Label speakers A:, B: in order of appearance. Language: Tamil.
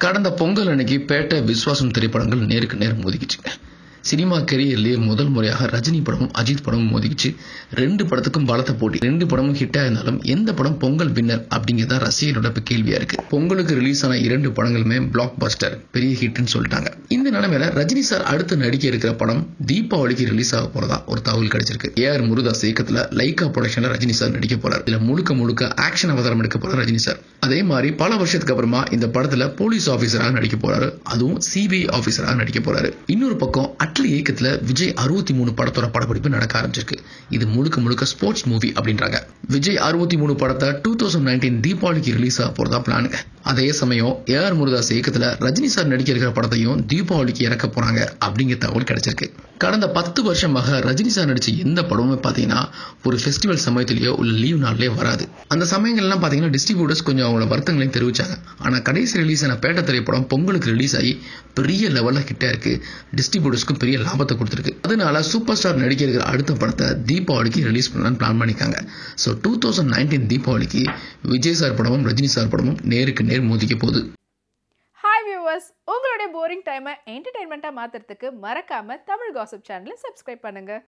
A: கடந்த பொங்கல் அன்னைக்கு பேட்டை, விஸ்வாசம் திரைப்படங்கள் நேருக்கு நேர் மோதிக்கிச்சுங்க. சினிமா கெரியர்லயே முதல் முறையாக ரஜினி படமும் அஜித் படமும் மோதிக்கிச்சு. 2 படத்துக்கும் பலத்த போட்டி. 2 படமும் ஹிட் ஆயிருந்தாலும் எந்த படம் பொங்கல் வின்னர் அப்படிங்கிறதா ரசிகர்களோட கேள்வியா இருக்கு. பொங்கலுக்கு ரிலீஸ் ஆன 2 படங்களுமே பிளாக் பஸ்டர், பெரிய ஹிட்னு சொல்லிட்டாங்க. இந்த நிலைமையில ரஜினி சார் அடுத்து நடிக்க இருக்கிற படம் தீபாவளிக்கு ரிலீஸ் ஆக போறதா ஒரு தகவல் கிடைச்சிருக்கு. ஏஆர் முருகதாஸ் இயக்கத்துல லைகா ப்ரொடக்ஷன்ல ரஜினி சார் நடிக்க போறாரு. இதுல முழுக்க ஆக்ஷன் அவதாரம் எடுக்க போறாரு ரஜினி சார். அதே மாதிரி பல வருஷத்துக்கு அப்புறமா இந்த படத்துல போலீஸ் ஆபீசராக நடிக்க போறாரு. அதுவும் சிபிஐ ஆபீசராக நடிக்க போறாரு. இன்னொரு பக்கம் அட்லி இயக்கத்துல விஜய் 63 படத்தோட படப்பிடிப்பு நடக்க ஆரம்பிச்சிருக்கு. இது முழுக்க ஸ்போர்ட்ஸ் மூவி அப்படின்றாங்க. விஜய் 63 படத்தை 2019 தீபாவளிக்கு ரிலீஸ் ஆக போறதா பிளானுங்க. அதே சமயம் ஏஆர் முருகதாஸ் இயக்கத்துல ரஜினி சார் நடிக்க இருக்கிற படத்தையும் தீபாவளிக்கு இறக்க போறாங்க அப்படிங்கிற தகவல் கிடைச்சிருக்கு. கடந்த 10 வருஷமாக ரஜினி சார் நடிச்ச எந்த படமுமே பாத்தீங்கன்னா ஒரு ஃபெஸ்டிவல் சமயத்திலேயோ உள்ள லீவ் நாள்லயே வராது. அந்த சமயங்கள்லாம் பாத்தீங்கன்னா டிஸ்ட்ரிபியூட்டர்ஸ் கொஞ்சம் அவங்களோட வருத்தங்களையும் தெரிவிச்சாங்க. ஆனா கடைசி ரிலீஸ் ஆன பேட்ட திரைப்படம் பொங்கலுக்கு ரிலீஸ் ஆகி பெரிய லெவல்ல ஹிட்டா இருக்கு. டிஸ்ட்ரிபியூட்டர்ஸ்க்கும் பெரிய லாபத்தை கொடுத்திருக்கு. அதனால சூப்பர் ஸ்டார் நடிக்க இருக்கிற அடுத்த படத்தை தீபாவளிக்கு ரிலீஸ் பண்ணலாம்னு பிளான் பண்ணிருக்காங்க. 2019 தீபாவளிக்கு விஜய் சார் படமும் ரஜினி சார் படமும் நேருக்கு நேர் மோதிக்க போகுது.
B: ஹாய் வியூவர்ஸ், உங்களுடைய போரிங் டைமை என்டர்டைன்மெண்ட்டாக மாற்றுறதுக்கு மறக்காமல் தமிழ் காசிப் சேனலை சப்ஸ்கிரைப் பண்ணுங்கள்.